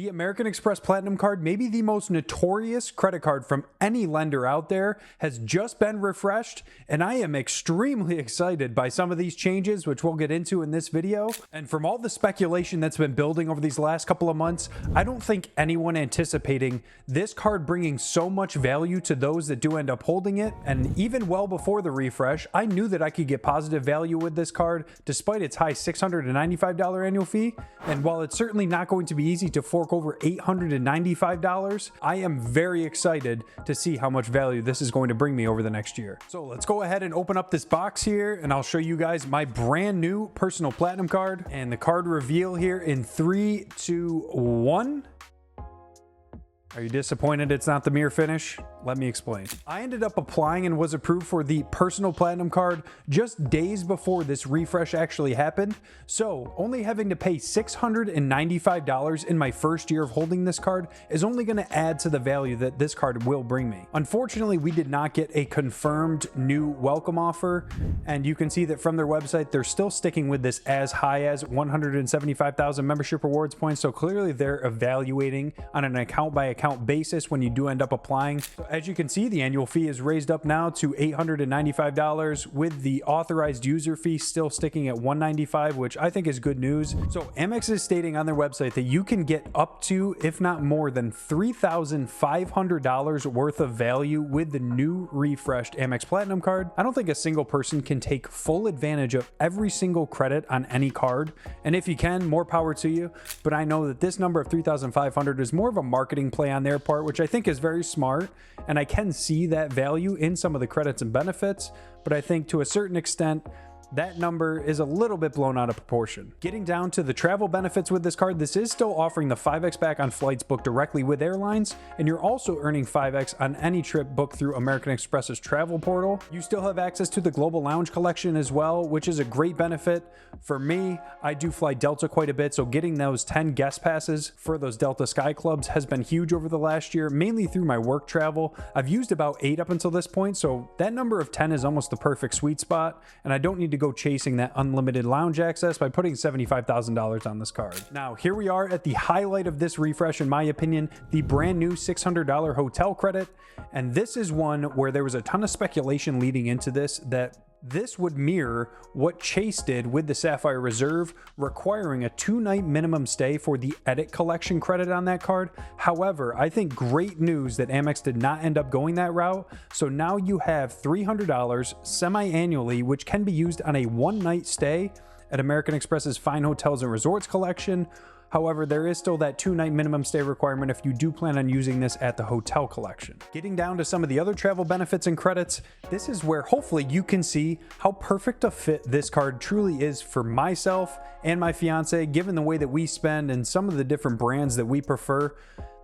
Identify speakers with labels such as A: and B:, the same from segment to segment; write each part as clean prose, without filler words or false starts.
A: The American Express Platinum Card, maybe the most notorious credit card from any lender out there, has just been refreshed, and I am extremely excited by some of these changes, which we'll get into in this video. And from all the speculation that's been building over these last couple of months, I don't think anyone anticipating this card bringing so much value to those that do end up holding it. And even well before the refresh, I knew that I could get positive value with this card, despite its high $695 annual fee. And while it's certainly not going to be easy to fork over $895, I am very excited to see how much value this is going to bring me over the next year. So let's go ahead and open up this box here, and I'll show you guys my brand new personal platinum card and the card reveal here in 3, 2, 1. Are you disappointed it's not the mirror finish? Let me explain. I ended up applying and was approved for the personal platinum card just days before this refresh actually happened. So only having to pay $695 in my first year of holding this card is only going to add to the value that this card will bring me. Unfortunately, we did not get a confirmed new welcome offer. And you can see that from their website, they're still sticking with this as high as 175,000 membership rewards points. So clearly they're evaluating on an account by account basis when you do end up applying. So as you can see, the annual fee is raised up now to $895, with the authorized user fee still sticking at $195, which I think is good news. So Amex is stating on their website that you can get up to, if not more than, $3,500 worth of value with the new refreshed Amex Platinum card. I don't think a single person can take full advantage of every single credit on any card, and if you can, more power to you. But I know that this number of $3,500 is more of a marketing play on their part, which I think is very smart, and I can see that value in some of the credits and benefits, but I think to a certain extent that number is a little bit blown out of proportion. Getting down to the travel benefits with this card, this is still offering the 5x back on flights booked directly with airlines, and you're also earning 5x on any trip booked through American Express's travel portal. You still have access to the Global Lounge collection as well, which is a great benefit. For me, I do fly Delta quite a bit, so getting those 10 guest passes for those Delta Sky Clubs has been huge over the last year, mainly through my work travel. I've used about 8 up until this point, so that number of 10 is almost the perfect sweet spot, and I don't need to go chasing that unlimited lounge access by putting $75,000 on this card. Now, here we are at the highlight of this refresh, in my opinion, the brand new $600 hotel credit. And this is one where there was a ton of speculation leading into this that this would mirror what Chase did with the Sapphire Reserve, requiring a 2-night minimum stay for the edit collection credit on that card. However, I think great news that Amex did not end up going that route. So now you have $300 semi-annually, which can be used on a 1-night stay at American Express's Fine Hotels and Resorts collection. However, there is still that 2-night minimum stay requirement if you do plan on using this at the hotel collection. Getting down to some of the other travel benefits and credits, this is where hopefully you can see how perfect a fit this card truly is for myself and my fiance, given the way that we spend and some of the different brands that we prefer.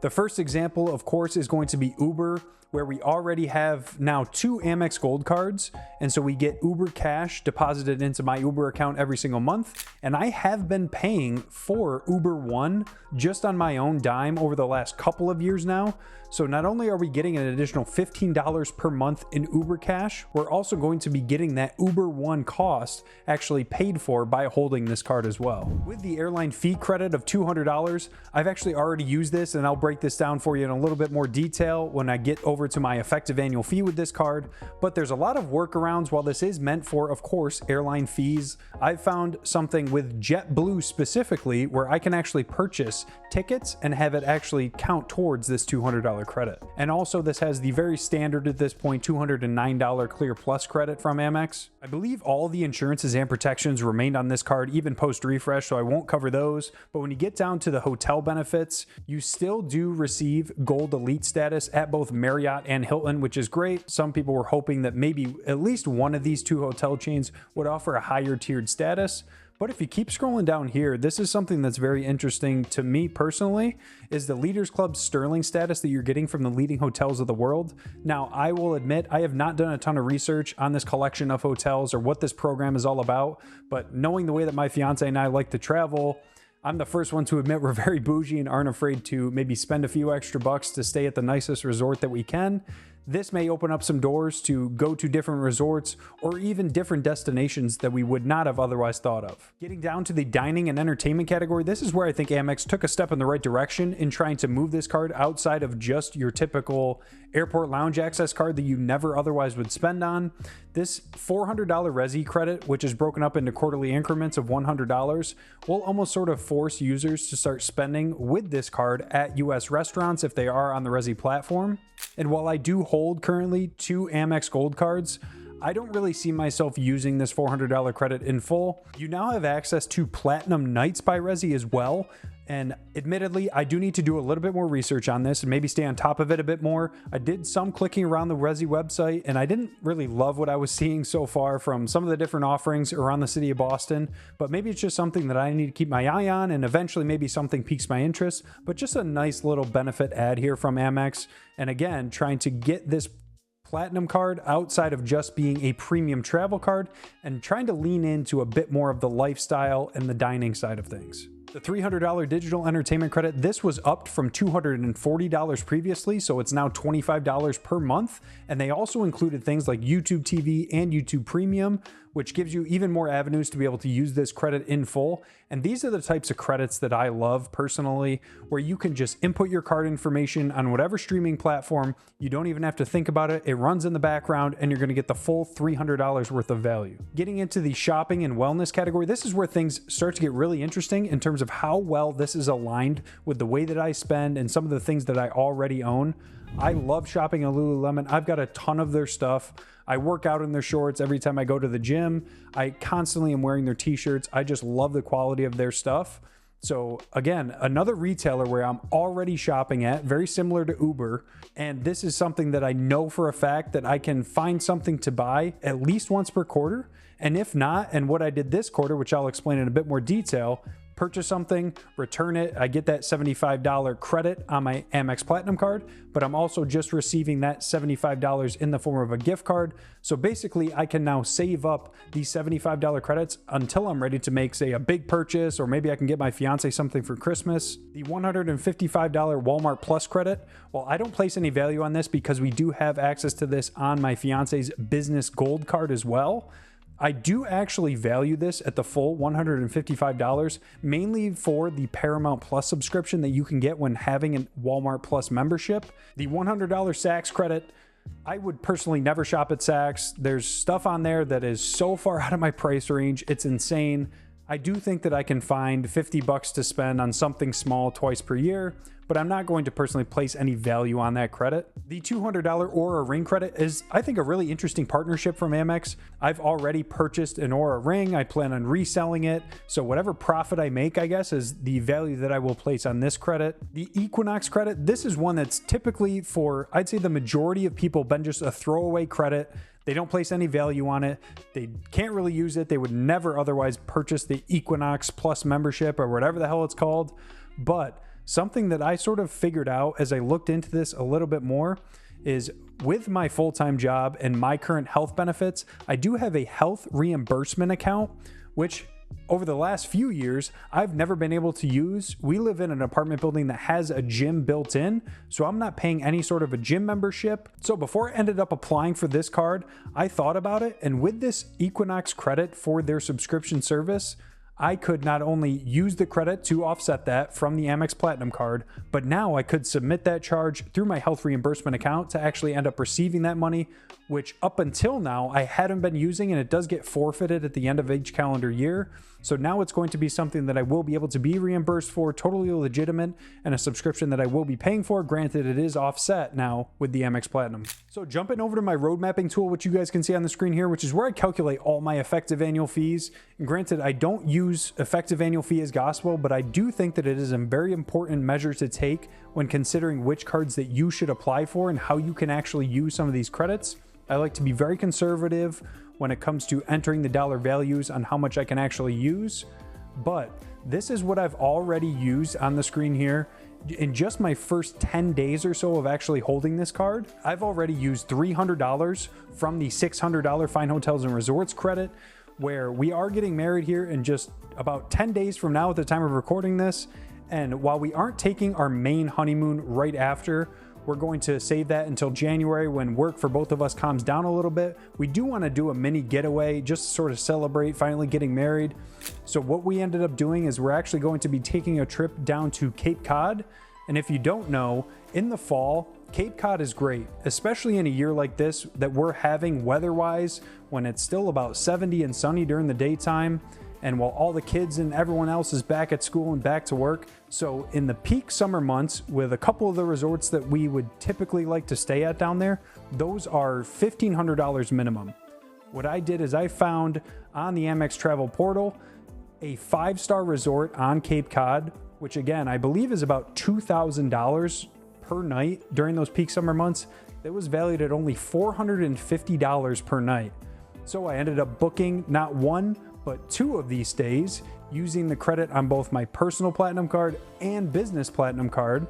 A: The first example, of course, is going to be Uber, where we already have now 2 Amex Gold cards, and so we get Uber Cash deposited into my Uber account every single month, and I have been paying for Uber One just on my own dime over the last couple of years now. So not only are we getting an additional $15 per month in Uber Cash, we're also going to be getting that Uber One cost actually paid for by holding this card as well. With the airline fee credit of $200, I've actually already used this, and I'll break this down for you in a little bit more detail when I get over to my effective annual fee with this card. But there's a lot of workarounds. While this is meant for, of course, airline fees, I've found something with JetBlue specifically where I can actually purchase tickets and have it actually count towards this $200 credit. And also this has the very standard at this point $209 Clear Plus credit from Amex. I believe all the insurances and protections remained on this card even post refresh, so I won't cover those. But when you get down to the hotel benefits, you still do receive Gold Elite status at both Marriott and Hilton, which is great. Some people were hoping that maybe at least one of these 2 hotel chains would offer a higher tiered status. But if you keep scrolling down here, this is something that's very interesting to me personally, is the Leaders Club Sterling status that you're getting from the leading hotels of the world. Now, I will admit, I have not done a ton of research on this collection of hotels or what this program is all about, but knowing the way that my fiance and I like to travel, I'm the first one to admit we're very bougie and aren't afraid to maybe spend a few extra bucks to stay at the nicest resort that we can. This may open up some doors to go to different resorts or even different destinations that we would not have otherwise thought of. Getting down to the dining and entertainment category, this is where I think Amex took a step in the right direction in trying to move this card outside of just your typical airport lounge access card that you never otherwise would spend on. This $400 Resi credit, which is broken up into quarterly increments of $100, will almost sort of force users to start spending with this card at US restaurants if they are on the Resi platform. And while I do hold currently 2 Amex Gold cards, I don't really see myself using this $400 credit in full. You now have access to Platinum Nights by Resi as well. And admittedly, I do need to do a little bit more research on this and maybe stay on top of it a bit more. I did some clicking around the Resi website, and I didn't really love what I was seeing so far from some of the different offerings around the city of Boston. But maybe it's just something that I need to keep my eye on, and eventually maybe something piques my interest. But just a nice little benefit add here from Amex. And again, trying to get this Platinum card outside of just being a premium travel card and trying to lean into a bit more of the lifestyle and the dining side of things. The $300 digital entertainment credit, this was upped from $240 previously, so it's now $25 per month. And they also included things like YouTube TV and YouTube Premium, which gives you even more avenues to be able to use this credit in full. And these are the types of credits that I love personally, where you can just input your card information on whatever streaming platform. You don't even have to think about it. It runs in the background and you're going to get the full $300 worth of value. Getting into the shopping and wellness category, this is where things start to get really interesting in terms of how well this is aligned with the way that I spend and some of the things that I already own. I love shopping at Lululemon. I've got a ton of their stuff. I work out in their shorts every time I go to the gym. I constantly am wearing their t-shirts. I just love the quality of their stuff. So again, another retailer where I'm already shopping at, very similar to Uber. And this is something that I know for a fact that I can find something to buy at least once per quarter. And if not, and what I did this quarter, which I'll explain in a bit more detail, purchase something, return it. I get that $75 credit on my Amex Platinum card, but I'm also just receiving that $75 in the form of a gift card. So basically, I can now save up these $75 credits until I'm ready to make, say, a big purchase, or maybe I can get my fiance something for Christmas. The $155 Walmart Plus credit, well, I don't place any value on this because we do have access to this on my fiance's business gold card as well. I do actually value this at the full $155, mainly for the Paramount Plus subscription that you can get when having a Walmart Plus membership. The $100 Saks credit, I would personally never shop at Saks. There's stuff on there that is so far out of my price range. It's insane. I do think that I can find $50 to spend on something small twice per year, but I'm not going to personally place any value on that credit. The $200 Aura ring credit is, I think, a really interesting partnership from Amex. I've already purchased an Aura ring. I plan on reselling it. So whatever profit I make, I guess, is the value that I will place on this credit. The Equinox credit, this is one that's typically for, I'd say the majority of people, been just a throwaway credit. They don't place any value on it. They can't really use it. They would never otherwise purchase the Equinox Plus membership or whatever the hell it's called. But something that I sort of figured out as I looked into this a little bit more is with my full-time job and my current health benefits, I do have a health reimbursement account, which over the last few years, I've never been able to use. We live in an apartment building that has a gym built in, so I'm not paying any sort of a gym membership. So before I ended up applying for this card, I thought about it, and with this Equinox credit for their subscription service, I could not only use the credit to offset that from the Amex Platinum card, but now I could submit that charge through my health reimbursement account to actually end up receiving that money, which up until now I hadn't been using, and it does get forfeited at the end of each calendar year. So now it's going to be something that I will be able to be reimbursed for, totally legitimate, and a subscription that I will be paying for. Granted, it is offset now with the Amex Platinum. So jumping over to my road mapping tool, which you guys can see on the screen here, which is where I calculate all my effective annual fees. And granted, I don't use effective annual fee as gospel, but I do think that it is a very important measure to take when considering which cards that you should apply for and how you can actually use some of these credits. I like to be very conservative when it comes to entering the dollar values on how much I can actually use. But this is what I've already used on the screen here. In just my first 10 days or so of actually holding this card, I've already used $300 from the $600 Fine Hotels and Resorts credit, where we are getting married here in just about 10 days from now at the time of recording this. And while we aren't taking our main honeymoon right after, We're going to save that until January when work for both of us calms down a little bit. We do want to do a mini getaway just to sort of celebrate finally getting married. So what we ended up doing is we're actually going to be taking a trip down to Cape Cod. And if you don't know, in the fall, Cape Cod is great, especially in a year like this that we're having weather-wise, when it's still about 70 and sunny during the daytime, and while all the kids and everyone else is back at school and back to work. So in the peak summer months, with a couple of the resorts that we would typically like to stay at down there, those are $1,500 minimum. What I did is I found on the Amex travel portal a 5-star resort on Cape Cod, which again, I believe is about $2,000 per night during those peak summer months. That was valued at only $450 per night. So I ended up booking not one, but 2 of these stays using the credit on both my personal Platinum card and business Platinum card.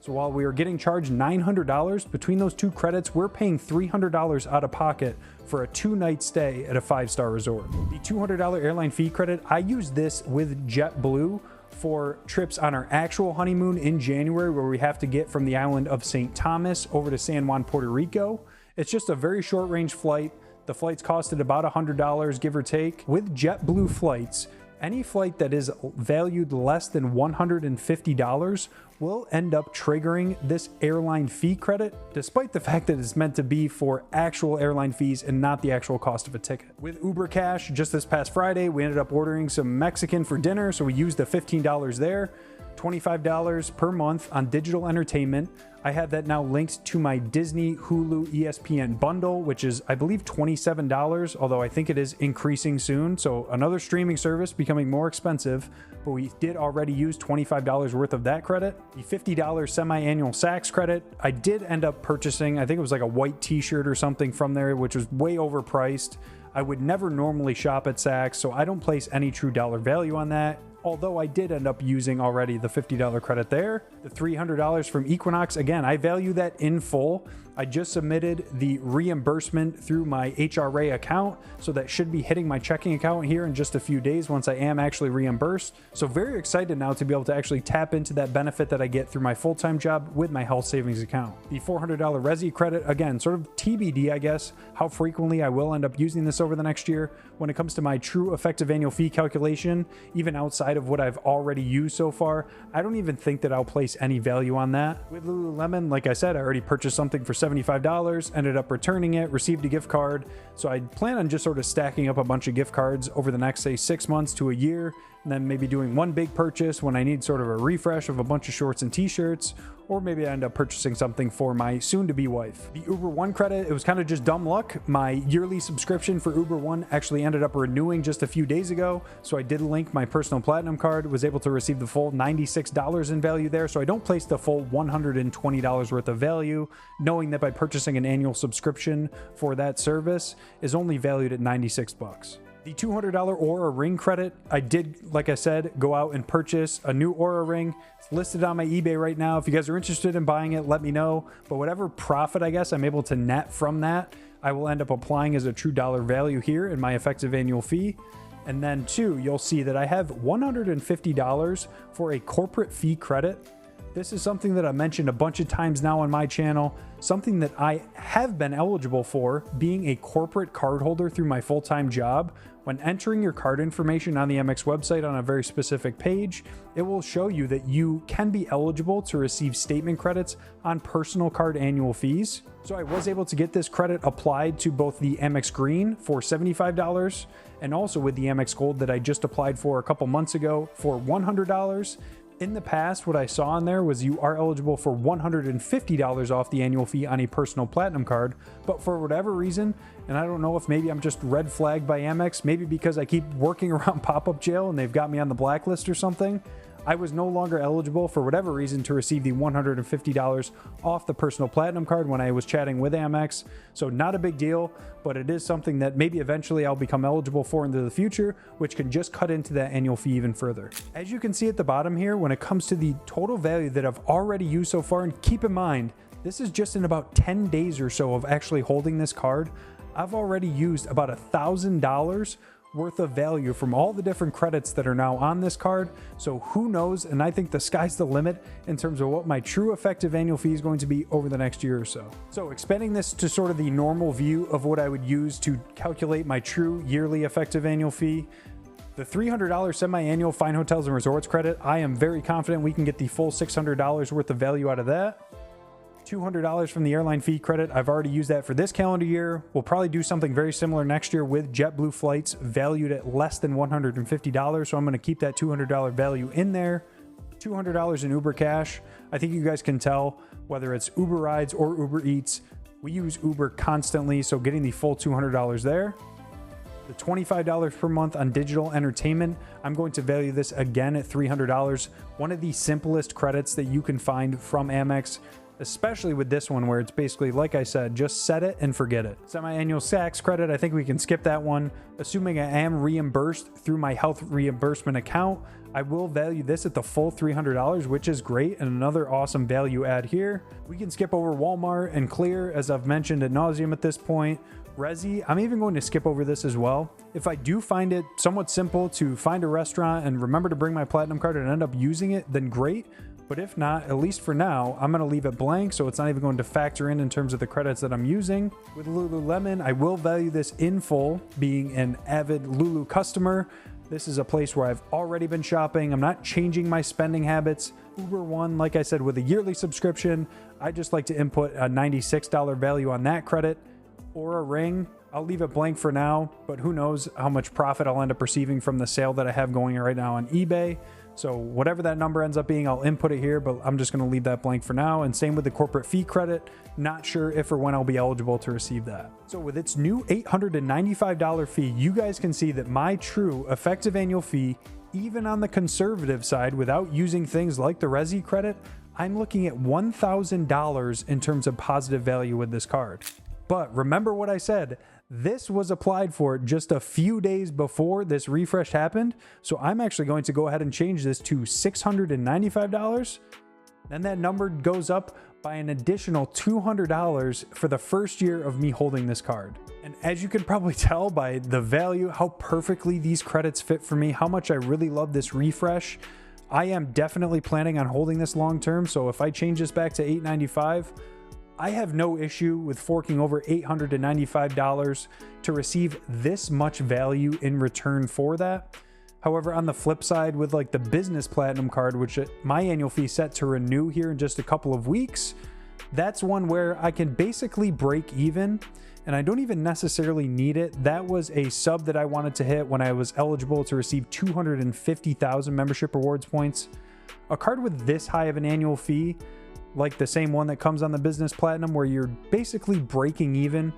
A: So while we were getting charged $900 between those 2 credits, we're paying $300 out of pocket for a 2-night stay at a 5-star resort. The $200 airline fee credit, I used this with JetBlue for trips on our actual honeymoon in January, where we have to get from the island of St. Thomas over to San Juan, Puerto Rico. It's just a very short range flight. The flights costed about $100, give or take. With JetBlue flights, any flight that is valued less than $150 will end up triggering this airline fee credit, despite the fact that it's meant to be for actual airline fees and not the actual cost of a ticket. With Uber Cash, just this past Friday, we ended up ordering some Mexican for dinner, so we used the $15 there. $25 per month on digital entertainment. I have that now linked to my Disney, Hulu, ESPN bundle, which is, I believe, $27, although I think it is increasing soon. So another streaming service becoming more expensive, but we did already use $25 worth of that credit. The $50 semi-annual Saks credit, I did end up purchasing, I think it was like a white t-shirt or something from there, which was way overpriced. I would never normally shop at Saks, so I don't place any true dollar value on that. Although I did end up using already the $50 credit there. The $300 from Equinox, again, I value that in full. I just submitted the reimbursement through my HRA account, so that should be hitting my checking account here in just a few days once I am actually reimbursed. So very excited now to be able to actually tap into that benefit that I get through my full-time job with my health savings account. The $400 Resi credit, again, sort of TBD, I guess, how frequently I will end up using this over the next year. When it comes to my true effective annual fee calculation, even outside of what I've already used so far, I don't even think that I'll place any value on that. With Lululemon, like I said, I already purchased something for $75, ended up returning it, received a gift card. So I plan on just sort of stacking up a bunch of gift cards over the next, say, 6 months to a year, and then maybe doing one big purchase when I need sort of a refresh of a bunch of shorts and t-shirts, or maybe I end up purchasing something for my soon-to-be wife. The Uber One credit, it was kind of just dumb luck. My yearly subscription for Uber One actually ended up renewing just a few days ago, so I did link my personal Platinum card, was able to receive the full $96 in value there, so I don't place the full $120 worth of value, knowing that by purchasing an annual subscription for that service is only valued at $96. The $200 Aura ring credit, I did, like I said, go out and purchase a new Aura ring. It's listed on my eBay right now. If you guys are interested in buying it, let me know. But whatever profit, I guess, I'm able to net from that, I will end up applying as a true dollar value here in my effective annual fee. And then 2, you'll see that I have $150 for a corporate fee credit. This is something that I mentioned a bunch of times now on my channel, something that I have been eligible for, being a corporate card holder through my full-time job. When entering your card information on the Amex website on a very specific page, it will show you that you can be eligible to receive statement credits on personal card annual fees. So I was able to get this credit applied to both the Amex Green for $75 and also with the Amex Gold that I just applied for a couple months ago for $100. In the past, what I saw in there was you are eligible for $150 off the annual fee on a personal Platinum card, but for whatever reason, and I don't know if maybe I'm just red flagged by Amex, maybe because I keep working around pop-up jail and they've got me on the blacklist or something, I was no longer eligible for whatever reason to receive the $150 off the personal Platinum card when I was chatting with Amex. So not a big deal, but it is something that maybe eventually I'll become eligible for into the future, which can just cut into that annual fee even further. As you can see at the bottom here, when it comes to the total value that I've already used so far, and keep in mind, this is just in about 10 days or so of actually holding this card, I've already used about $1,000 worth of value from all the different credits that are now on this card. So who knows? And I think the sky's the limit in terms of what my true effective annual fee is going to be over the next year or so. So expanding this to sort of the normal view of what I would use to calculate my true yearly effective annual fee, the $300 semi-annual Fine Hotels and Resorts credit, I am very confident we can get the full $600 worth of value out of that. $200 from the airline fee credit, I've already used that for this calendar year. We'll probably do something very similar next year with JetBlue flights valued at less than $150. So I'm going to keep that $200 value in there. $200 in Uber Cash. I think you guys can tell whether it's Uber Rides or Uber Eats. We use Uber constantly, so getting the full $200 there. The $25 per month on digital entertainment, I'm going to value this again at $300. One of the simplest credits that you can find from Amex, especially with this one where it's basically, like I said, just set it and forget it. Semi-annual Saks credit, I think we can skip that one. Assuming I am reimbursed through my health reimbursement account, I will value this at the full $300, which is great and another awesome value add here. We can skip over Walmart and Clear, as I've mentioned ad nauseum at this point. Resi, I'm even going to skip over this as well. If I do find it somewhat simple to find a restaurant and remember to bring my Platinum card and end up using it, then great. But if not, at least for now, I'm going to leave it blank, so it's not even going to factor in terms of the credits that I'm using. With Lululemon, I will value this in full, being an avid Lulu customer. This is a place where I've already been shopping. I'm not changing my spending habits. Uber One, like I said, with a yearly subscription, I just like to input a $96 value on that credit. Or a ring. I'll leave it blank for now, but who knows how much profit I'll end up receiving from the sale that I have going right now on eBay. So whatever that number ends up being, I'll input it here, but I'm just going to leave that blank for now. And same with the corporate fee credit. Not sure if or when I'll be eligible to receive that. So with its new $895 fee, you guys can see that my true effective annual fee, even on the conservative side, without using things like the Resi credit, I'm looking at $1,000 in terms of positive value with this card. But remember what I said, this was applied for just a few days before this refresh happened. So I'm actually going to go ahead and change this to $695. Then that number goes up by an additional $200 for the first year of me holding this card. And as you can probably tell by the value, how perfectly these credits fit for me, how much I really love this refresh. I am definitely planning on holding this long term. So if I change this back to $895, I have no issue with forking over $895 to receive this much value in return for that. However, on the flip side, with like the business platinum card, which my annual fee set to renew here in just a couple of weeks, that's one where I can basically break even and I don't even necessarily need it. That was a sub that I wanted to hit when I was eligible to receive 250,000 membership rewards points. A card with this high of an annual fee, like the same one that comes on the business platinum where you're basically breaking even,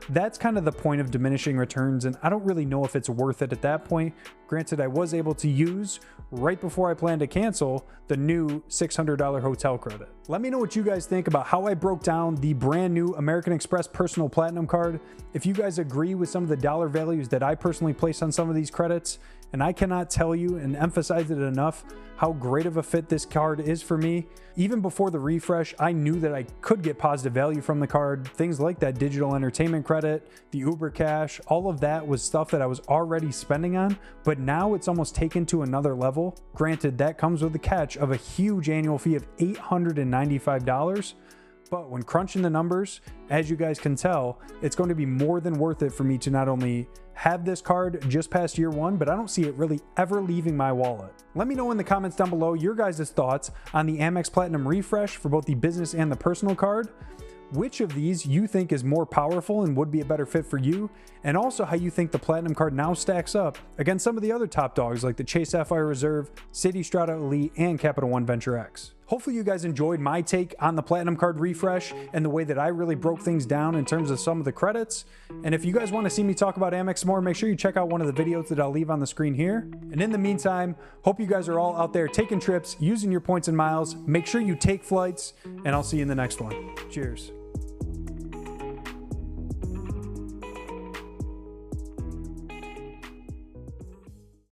A: that's kind of the point of diminishing returns, and I don't really know if it's worth it at that point. Granted, I was able to use, right before I planned to cancel, the new $600 hotel credit. Let me know what you guys think about how I broke down the brand new American Express Personal Platinum card. If you guys agree with some of the dollar values that I personally place on some of these credits, and I cannot tell you and emphasize it enough how great of a fit this card is for me. Even before the refresh, I knew that I could get positive value from the card. Things like that digital entertainment credit, the Uber Cash, all of that was stuff that I was already spending on, but now it's almost taken to another level. Granted, that comes with the catch of a huge annual fee of $895. But when crunching the numbers, as you guys can tell, it's going to be more than worth it for me to not only have this card just past year one, but I don't see it really ever leaving my wallet. Let me know in the comments down below your guys' thoughts on the Amex Platinum refresh for both the business and the personal card. Which of these you think is more powerful and would be a better fit for you, and also how you think the Platinum card now stacks up against some of the other top dogs like the Chase Sapphire Reserve, Citi Strata Elite, and Capital One Venture X. Hopefully you guys enjoyed my take on the Platinum card refresh and the way that I really broke things down in terms of some of the credits. And if you guys want to see me talk about Amex more, make sure you check out one of the videos that I'll leave on the screen here. And in the meantime, hope you guys are all out there taking trips, using your points and miles. Make sure you take flights, and I'll see you in the next one. Cheers.